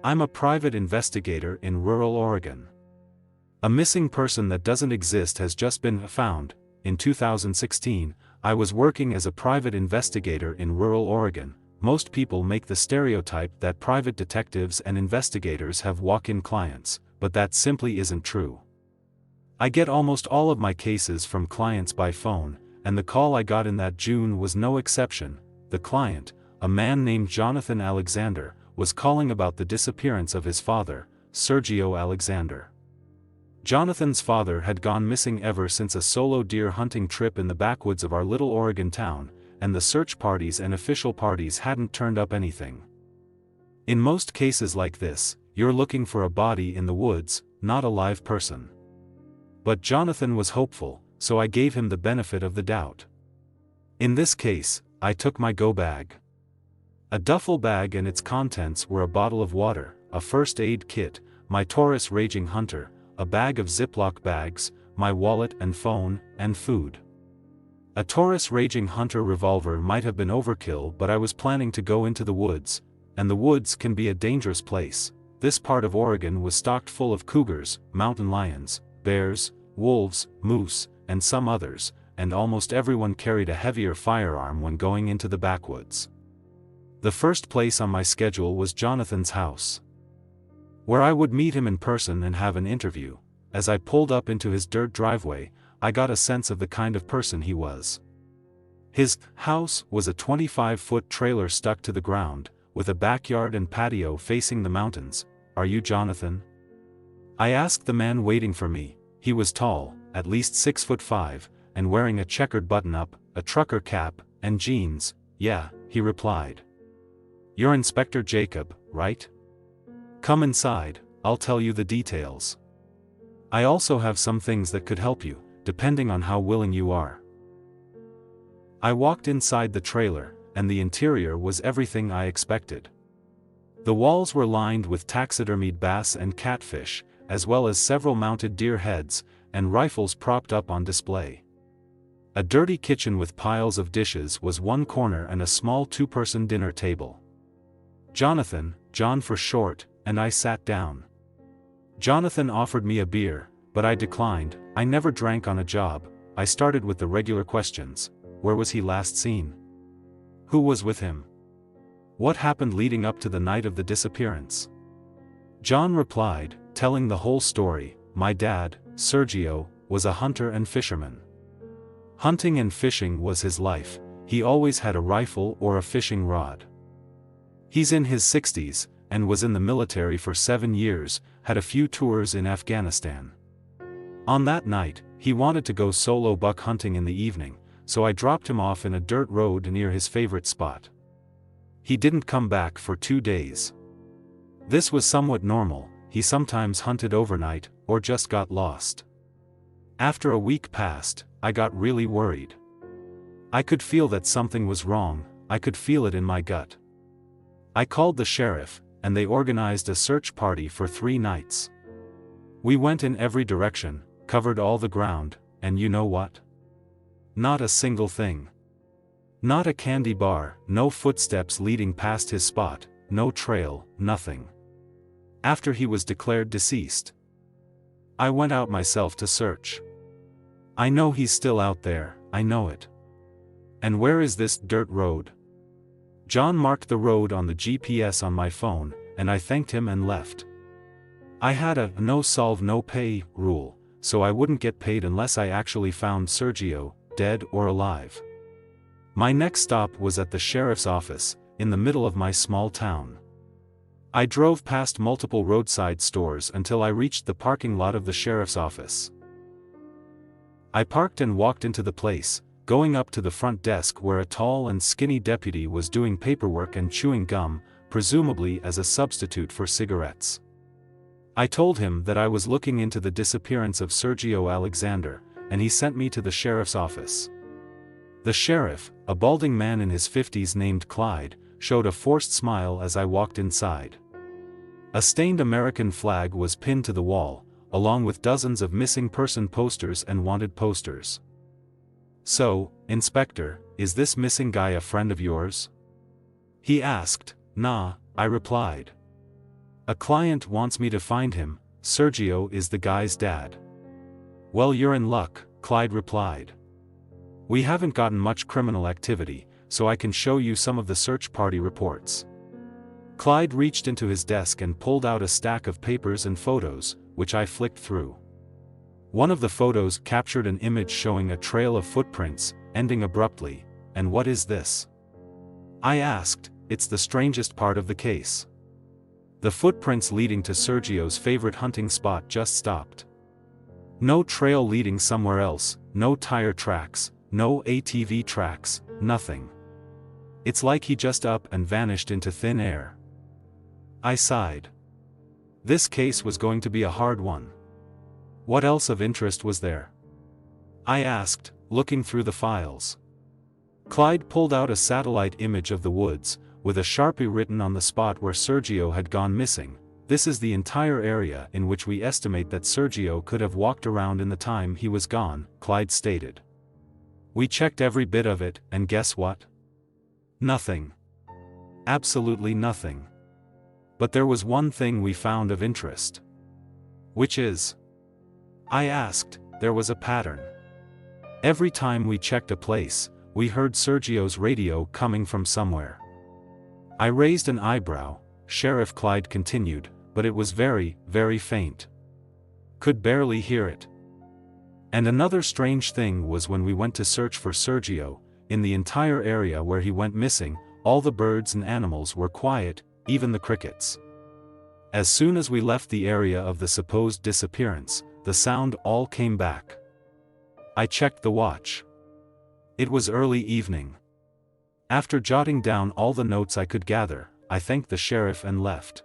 I'm a private investigator in rural Oregon. A missing person that doesn't exist has just been found. In 2016, I was working as a private investigator in rural Oregon. Most people make the stereotype that private detectives and investigators have walk-in clients, but that simply isn't true. I get almost all of my cases from clients by phone, and the call I got in that June was no exception. The client, a man named Jonathan Alexander, was calling about the disappearance of his father, Sergio Alexander. Jonathan's father had gone missing ever since a solo deer hunting trip in the backwoods of our little Oregon town, and the search parties and official parties hadn't turned up anything. In most cases like this, you're looking for a body in the woods, not a live person. But Jonathan was hopeful, so I gave him the benefit of the doubt. In this case, I took my go bag. A duffel bag and its contents were a bottle of water, a first aid kit, my Taurus Raging Hunter, a bag of Ziploc bags, my wallet and phone, and food. A Taurus Raging Hunter revolver might have been overkill, but I was planning to go into the woods, and the woods can be a dangerous place. This part of Oregon was stocked full of cougars, mountain lions, bears, wolves, moose, and some others, and almost everyone carried a heavier firearm when going into the backwoods. The first place on my schedule was Jonathan's house, where I would meet him in person and have an interview. As I pulled up into his dirt driveway, I got a sense of the kind of person he was. His house was a 25-foot trailer stuck to the ground, with a backyard and patio facing the mountains. "Are you Jonathan?" I asked the man waiting for me. He was tall, at least 6'5", and wearing a checkered button-up, a trucker cap, and jeans. "Yeah," he replied. "You're Inspector Jacob, right? Come inside, I'll tell you the details. I also have some things that could help you, depending on how willing you are." I walked inside the trailer, and the interior was everything I expected. The walls were lined with taxidermied bass and catfish, as well as several mounted deer heads, and rifles propped up on display. A dirty kitchen with piles of dishes was one corner and a small two-person dinner table. Jonathan, John for short, and I sat down. Jonathan offered me a beer, but I declined. I never drank on a job. I started with the regular questions. Where was he last seen? Who was with him? What happened leading up to the night of the disappearance? John replied, telling the whole story. "My dad, Sergio, was a hunter and fisherman. Hunting and fishing was his life. He always had a rifle or a fishing rod. He's in his 60s, and was in the military for 7 years, had a few tours in Afghanistan. On that night, he wanted to go solo buck hunting in the evening, so I dropped him off in a dirt road near his favorite spot. He didn't come back for 2 days. This was somewhat normal. He sometimes hunted overnight, or just got lost. After a week passed, I got really worried. I could feel that something was wrong. I could feel it in my gut. I called the sheriff, and they organized a search party for 3 nights. We went in every direction, covered all the ground, and you know what? Not a single thing. Not a candy bar, no footsteps leading past his spot, no trail, nothing. After he was declared deceased, I went out myself to search. I know he's still out there, I know it. And where is this dirt road? John marked the road on the GPS on my phone, and I thanked him and left. I had a no solve no pay rule, so I wouldn't get paid unless I actually found Sergio, dead or alive. My next stop was at the sheriff's office, in the middle of my small town. I drove past multiple roadside stores until I reached the parking lot of the sheriff's office. I parked and walked into the place, going up to the front desk where a tall and skinny deputy was doing paperwork and chewing gum, presumably as a substitute for cigarettes. I told him that I was looking into the disappearance of Sergio Alexander, and he sent me to the sheriff's office. The sheriff, a balding man in his 50s named Clyde, showed a forced smile as I walked inside. A stained American flag was pinned to the wall, along with dozens of missing person posters and wanted posters. "So, Inspector, is this missing guy a friend of yours?" he asked. "Nah," I replied. A client wants me to find him. Sergio is the guy's dad. Well, you're in luck, Clyde replied. We haven't gotten much criminal activity, so I can show you some of the search party reports. Clyde reached into his desk and pulled out a stack of papers and photos, which I flicked through. One of the photos captured an image showing a trail of footprints, ending abruptly. And what is this? I asked. It's the strangest part of the case. The footprints leading to Sergio's favorite hunting spot just stopped. No trail leading somewhere else, no tire tracks, no ATV tracks, nothing. It's like he just up and vanished into thin air. I sighed. This case was going to be a hard one. What else of interest was there? I asked, looking through the files. Clyde pulled out a satellite image of the woods, with a Sharpie written on the spot where Sergio had gone missing. This is the entire area in which we estimate that Sergio could have walked around in the time he was gone, Clyde stated. We checked every bit of it, and guess what? Nothing. Absolutely nothing. But there was one thing we found of interest. Which is? I asked. There was a pattern. Every time we checked a place, we heard Sergio's radio coming from somewhere. I raised an eyebrow, Sheriff Clyde continued, but it was very, very faint. Could barely hear it. And another strange thing was when we went to search for Sergio, in the entire area where he went missing, all the birds and animals were quiet, even the crickets. As soon as we left the area of the supposed disappearance, the sound all came back. I checked the watch. It was early evening. After jotting down all the notes I could gather, I thanked the sheriff and left.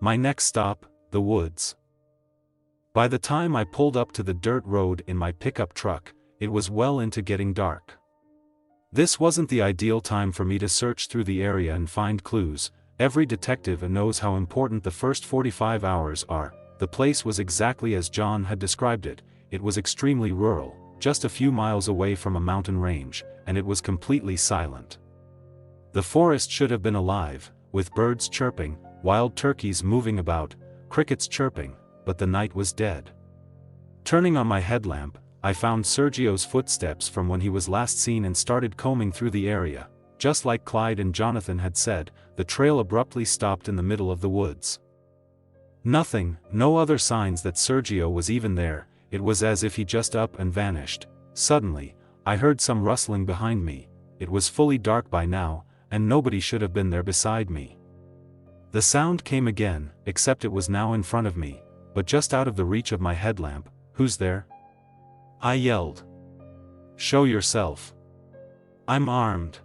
My next stop, the woods. By the time I pulled up to the dirt road in my pickup truck, it was well into getting dark. This wasn't the ideal time for me to search through the area and find clues. Every detective knows how important the first 45 hours are. The place was exactly as John had described it. It was extremely rural, just a few miles away from a mountain range, and it was completely silent. The forest should have been alive, with birds chirping, wild turkeys moving about, crickets chirping, but the night was dead. Turning on my headlamp, I found Sergio's footsteps from when he was last seen and started combing through the area. Just like Clyde and Jonathan had said, the trail abruptly stopped in the middle of the woods. Nothing, no other signs that Sergio was even there. It was as if he just up and vanished. Suddenly, I heard some rustling behind me. It was fully dark by now, and nobody should have been there beside me. The sound came again, except it was now in front of me, but just out of the reach of my headlamp. Who's there? I yelled. Show yourself. I'm armed.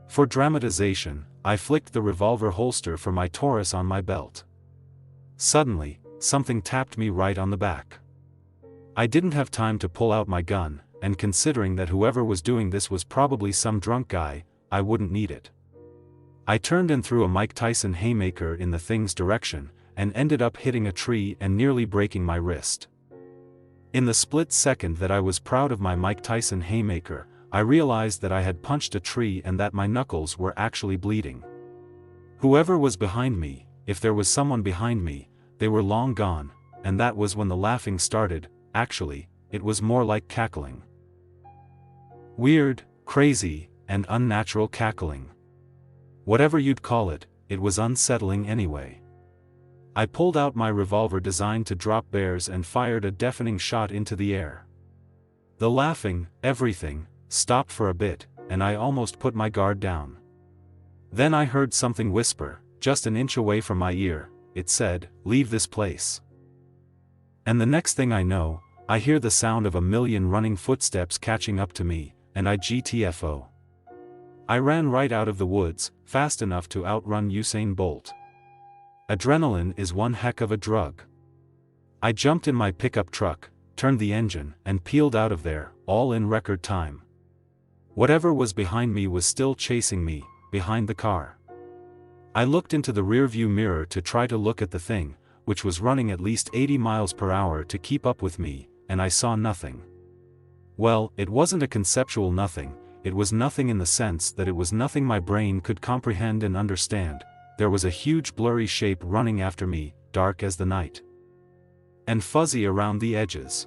For dramatization, I flicked the revolver holster for my Taurus on my belt. Suddenly, something tapped me right on the back. I didn't have time to pull out my gun, and considering that whoever was doing this was probably some drunk guy, I wouldn't need it. I turned and threw a Mike Tyson haymaker in the thing's direction, and ended up hitting a tree and nearly breaking my wrist. In the split second that I was proud of my Mike Tyson haymaker, I realized that I had punched a tree and that my knuckles were actually bleeding. Whoever was behind me, if there was someone behind me, they were long gone, and that was when the laughing started. Actually, it was more like cackling. Weird, crazy, and unnatural cackling. Whatever you'd call it, it was unsettling anyway. I pulled out my revolver designed to drop bears and fired a deafening shot into the air. The laughing, everything, stopped for a bit, and I almost put my guard down. Then I heard something whisper, just an inch away from my ear. It said, "Leave this place." And the next thing I know, I hear the sound of a million running footsteps catching up to me, and I GTFO. I ran right out of the woods, fast enough to outrun Usain Bolt. Adrenaline is one heck of a drug. I jumped in my pickup truck, turned the engine, and peeled out of there, all in record time. Whatever was behind me was still chasing me, behind the car. I looked into the rearview mirror to try to look at the thing, which was running at least 80 miles per hour to keep up with me, and I saw nothing. Well, it wasn't a conceptual nothing, it was nothing in the sense that it was nothing my brain could comprehend and understand. there was a huge blurry shape running after me, dark as the night. And fuzzy around the edges.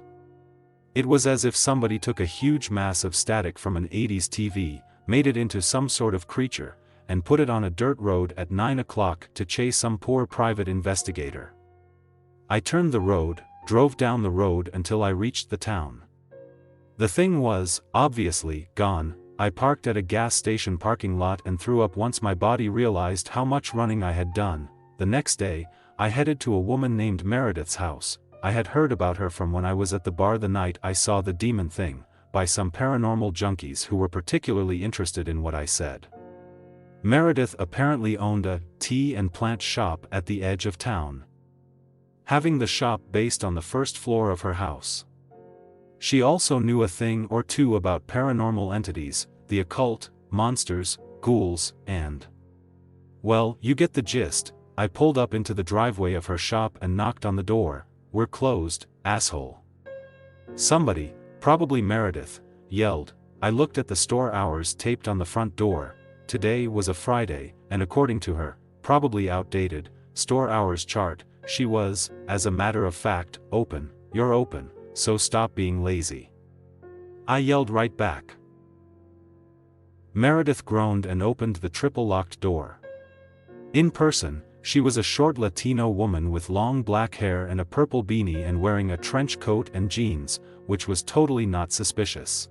It was as if somebody took a huge mass of static from an 80s TV, made it into some sort of creature, and put it on a dirt road at 9 o'clock to chase some poor private investigator. I turned the road, drove down the road until I reached the town. The thing was, obviously, gone. I parked at a gas station parking lot and threw up once my body realized how much running I had done. The next day, I headed to a woman named Meredith's house. I had heard about her from when I was at the bar the night I saw the demon thing, by some paranormal junkies who were particularly interested in what I said. Meredith apparently owned a tea and plant shop at the edge of town, having the shop based on the first floor of her house. She also knew a thing or two about paranormal entities, the occult, monsters, ghouls, and... well, you get the gist. I pulled up into the driveway of her shop and knocked on the door. "We're closed, asshole." Somebody, probably Meredith, yelled. I looked at the store hours taped on the front door. Today was a Friday, and according to her, probably outdated, store hours chart, she was, as a matter of fact, open. "You're open, so stop being lazy," I yelled right back. Meredith groaned and opened the triple-locked door. In person, she was a short Latino woman with long black hair and a purple beanie and wearing a trench coat and jeans, which was totally not suspicious.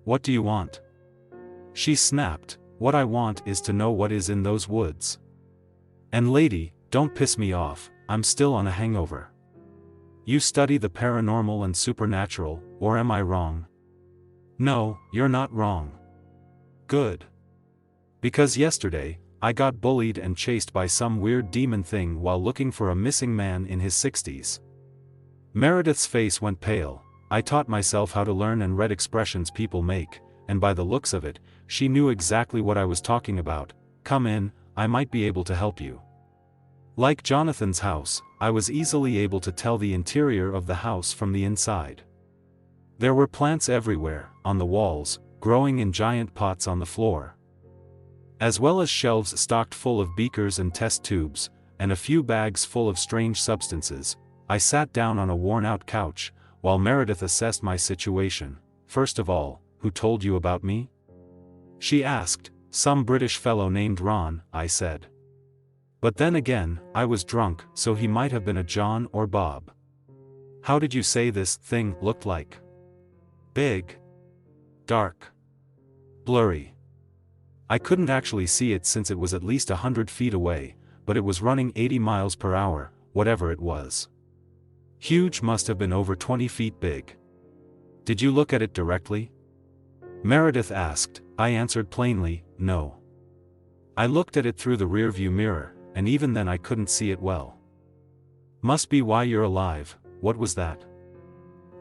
"What do you want?" she snapped. "What I want is to know what is in those woods. And lady, don't piss me off, I'm still on a hangover. You study the paranormal and supernatural, or am I wrong?" "No, you're not wrong." "Good. Because yesterday, I got bullied and chased by some weird demon thing while looking for a missing man in his 60s. Meredith's face went pale. I taught myself how to learn and read expressions people make, and by the looks of it, she knew exactly what I was talking about. "Come in, I might be able to help you." Like Jonathan's house, I was easily able to tell the interior of the house from the inside. There were plants everywhere, on the walls, growing in giant pots on the floor, as well as shelves stocked full of beakers and test tubes, and a few bags full of strange substances. I sat down on a worn-out couch, while Meredith assessed my situation. "First of all, who told you about me?" she asked. "Some British fellow named Ron," I said. But then again, I was drunk, so he might have been a John or Bob. "How did you say this thing looked like?" "Big. Dark. Blurry. I couldn't actually see it since it was at least 100 feet away, but it was running 80 miles per hour, whatever it was. Huge, must have been over 20 feet big." "Did you look at it directly?" Meredith asked. I answered plainly, "No. I looked at it through the rearview mirror, and even then I couldn't see it well." "Must be why you're alive. What was that?"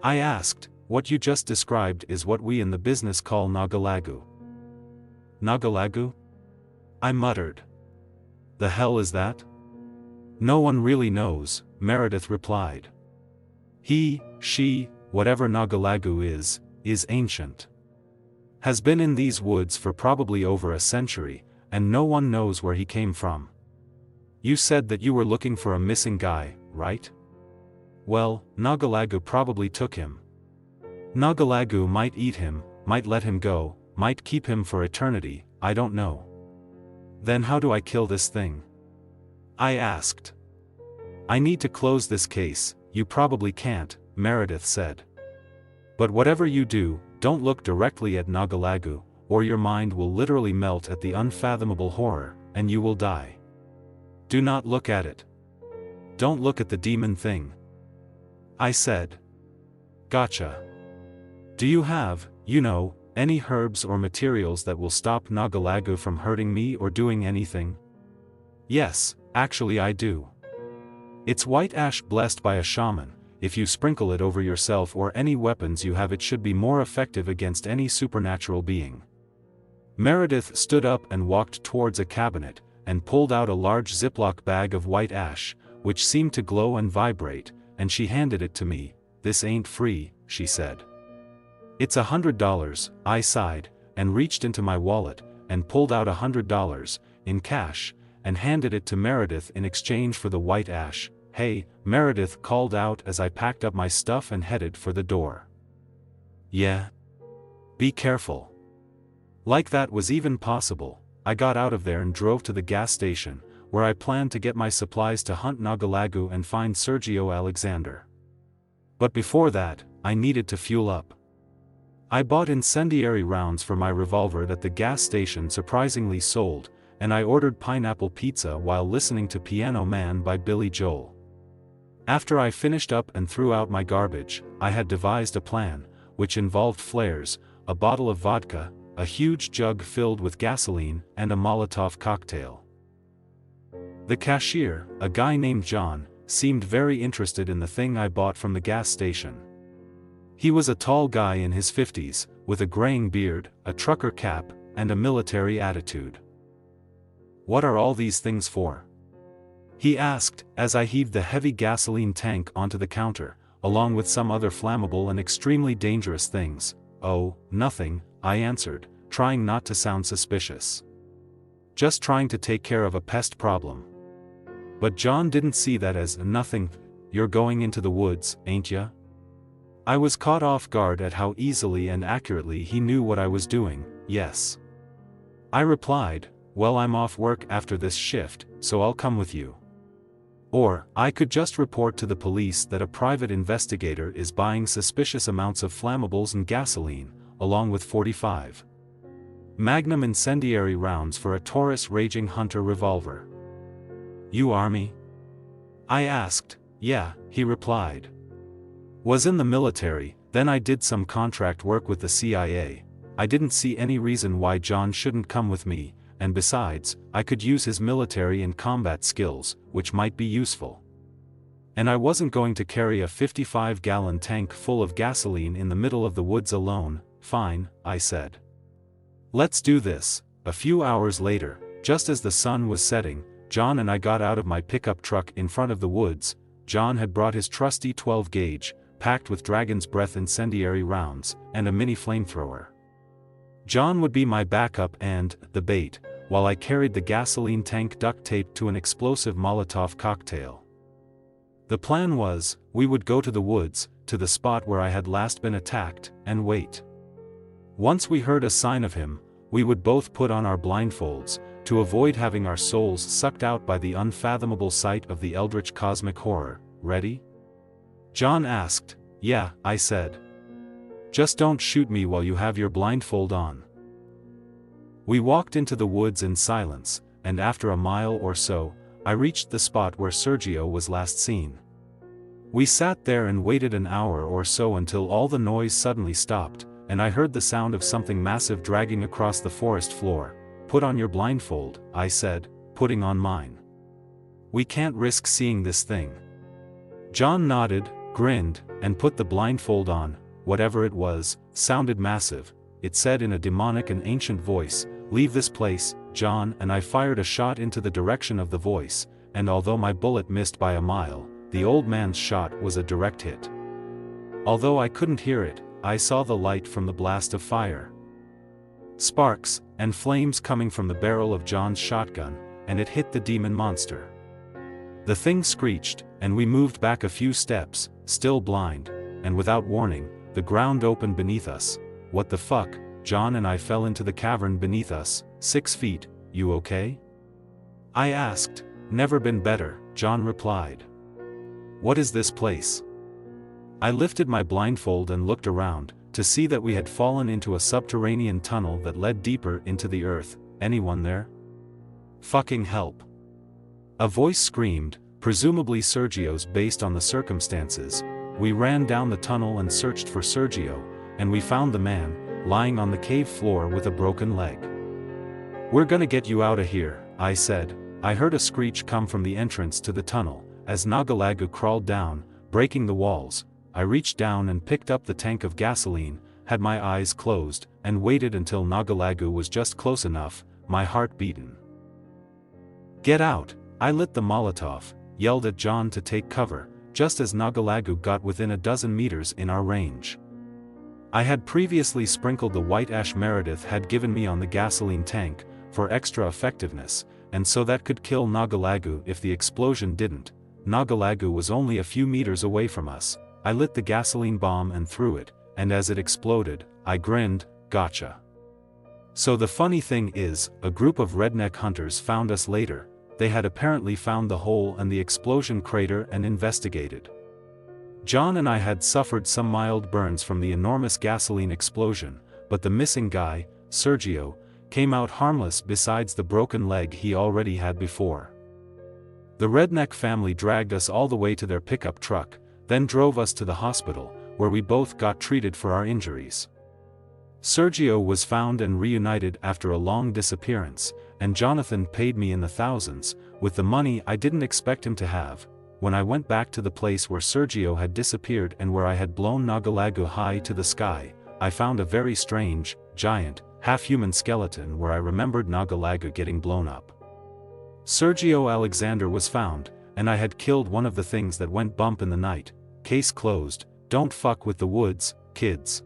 I asked. "What you just described is what we in the business call nagalagu." "Nagalagu?" I muttered. "The hell is that?" "No one really knows," Meredith replied. He, she, whatever nagalagu is ancient. Has been in these woods for probably over a century, and no one knows where he came from. You said that you were looking for a missing guy, right? Well, nagalagu probably took him. Nagalagu might eat him, might let him go, might keep him for eternity, I don't know. Then how do I kill this thing?" I asked. "I need to close this case." "You probably can't," Meredith said. "But whatever you do, don't look directly at nagalagu, or your mind will literally melt at the unfathomable horror, and you will die. Do not look at it. Don't look at the demon thing," I said. "Gotcha. Do you have, any herbs or materials that will stop nagalagu from hurting me or doing anything?" "Yes, actually I do. It's white ash blessed by a shaman. If you sprinkle it over yourself or any weapons you have, it should be more effective against any supernatural being." Meredith stood up and walked towards a cabinet, and pulled out a large Ziploc bag of white ash, which seemed to glow and vibrate, and she handed it to me. "This ain't free," she said. "It's $100, I sighed, and reached into my wallet, and pulled out $100, in cash, and handed it to Meredith in exchange for the white ash. "Hey," Meredith called out as I packed up my stuff and headed for the door. "Yeah? Be careful." Like that was even possible, I got out of there and drove to the gas station, where I planned to get my supplies to hunt Nagalagu and find Sergio Alexander. But before that, I needed to fuel up. I bought incendiary rounds for my revolver that the gas station surprisingly sold, and I ordered pineapple pizza while listening to Piano Man by Billy Joel. After I finished up and threw out my garbage, I had devised a plan, which involved flares, a bottle of vodka, a huge jug filled with gasoline, and a Molotov cocktail. The cashier, a guy named John, seemed very interested in the thing I bought from the gas station. He was a tall guy in his 50s, with a graying beard, a trucker cap, and a military attitude. "What are all these things for?" he asked, as I heaved the heavy gasoline tank onto the counter, along with some other flammable and extremely dangerous things. "Oh, nothing," I answered, trying not to sound suspicious. "Just trying to take care of a pest problem." But John didn't see that as nothing. "You're going into the woods, ain't ya?" I was caught off guard at how easily and accurately he knew what I was doing. "Yes," I replied. "Well, I'm off work after this shift, so I'll come with you." Or, I could just report to the police that a private investigator is buying suspicious amounts of flammables and gasoline, along with 45 Magnum incendiary rounds for a Taurus Raging Hunter revolver. "You Army?" I asked. "Yeah," he replied. "Was in the military, then I did some contract work with the CIA. I didn't see any reason why John shouldn't come with me, and besides, I could use his military and combat skills, which might be useful. And I wasn't going to carry a 55-gallon tank full of gasoline in the middle of the woods alone." "Fine," I said. "Let's do this." A few hours later, just as the sun was setting, John and I got out of my pickup truck in front of the woods. John had brought his trusty 12-gauge, packed with Dragon's Breath incendiary rounds, and a mini flamethrower. John would be my backup and the bait, while I carried the gasoline tank duct taped to an explosive Molotov cocktail. The plan was, we would go to the woods, to the spot where I had last been attacked, and wait. Once we heard a sign of him, we would both put on our blindfolds, to avoid having our souls sucked out by the unfathomable sight of the eldritch cosmic horror. "Ready?" John asked. "Yeah," I said. "Just don't shoot me while you have your blindfold on." We walked into the woods in silence, and after a mile or so, I reached the spot where Sergio was last seen. We sat there and waited an hour or so until all the noise suddenly stopped, and I heard the sound of something massive dragging across the forest floor. "Put on your blindfold," I said, putting on mine. "We can't risk seeing this thing." John nodded, grinned, and put the blindfold on. Whatever it was, sounded massive. It said in a demonic and ancient voice, "Leave this place, John," and I fired a shot into the direction of the voice, and although my bullet missed by a mile, the old man's shot was a direct hit. Although I couldn't hear it, I saw the light from the blast of fire. Sparks, and flames coming from the barrel of John's shotgun, and it hit the demon monster. The thing screeched, and we moved back a few steps, still blind, and without warning, the ground opened beneath us. "What the fuck?" John and I fell into the cavern beneath us, 6 feet. "You okay?" I asked. "Never been better," John replied. "What is this place?" I lifted my blindfold and looked around, to see that we had fallen into a subterranean tunnel that led deeper into the earth. "Anyone there?" "Fucking help!" a voice screamed, presumably Sergio's based on the circumstances. We ran down the tunnel and searched for Sergio, and we found the man, lying on the cave floor with a broken leg. "We're gonna get you out of here," I said. I heard a screech come from the entrance to the tunnel, as Nagalagu crawled down, breaking the walls. I reached down and picked up the tank of gasoline, had my eyes closed, and waited until Nagalagu was just close enough, my heart beaten. "Get out!" I lit the Molotov, yelled at John to take cover, just as Nagalagu got within a dozen meters in our range. I had previously sprinkled the white ash Meredith had given me on the gasoline tank, for extra effectiveness, and so that could kill Nagalagu if the explosion didn't. Nagalagu was only a few meters away from us. I lit the gasoline bomb and threw it, and as it exploded, I grinned, gotcha. So the funny thing is, a group of redneck hunters found us later. They had apparently found the hole and the explosion crater and investigated. John and I had suffered some mild burns from the enormous gasoline explosion, but the missing guy, Sergio, came out harmless besides the broken leg he already had before. The redneck family dragged us all the way to their pickup truck, then drove us to the hospital, where we both got treated for our injuries. Sergio was found and reunited after a long disappearance, and Jonathan paid me in the thousands, with the money I didn't expect him to have. When I went back to the place where Sergio had disappeared and where I had blown Nagalagu high to the sky, I found a very strange, giant, half-human skeleton where I remembered Nagalagu getting blown up. Sergio Alexander was found, and I had killed one of the things that went bump in the night. Case closed. Don't fuck with the woods, kids.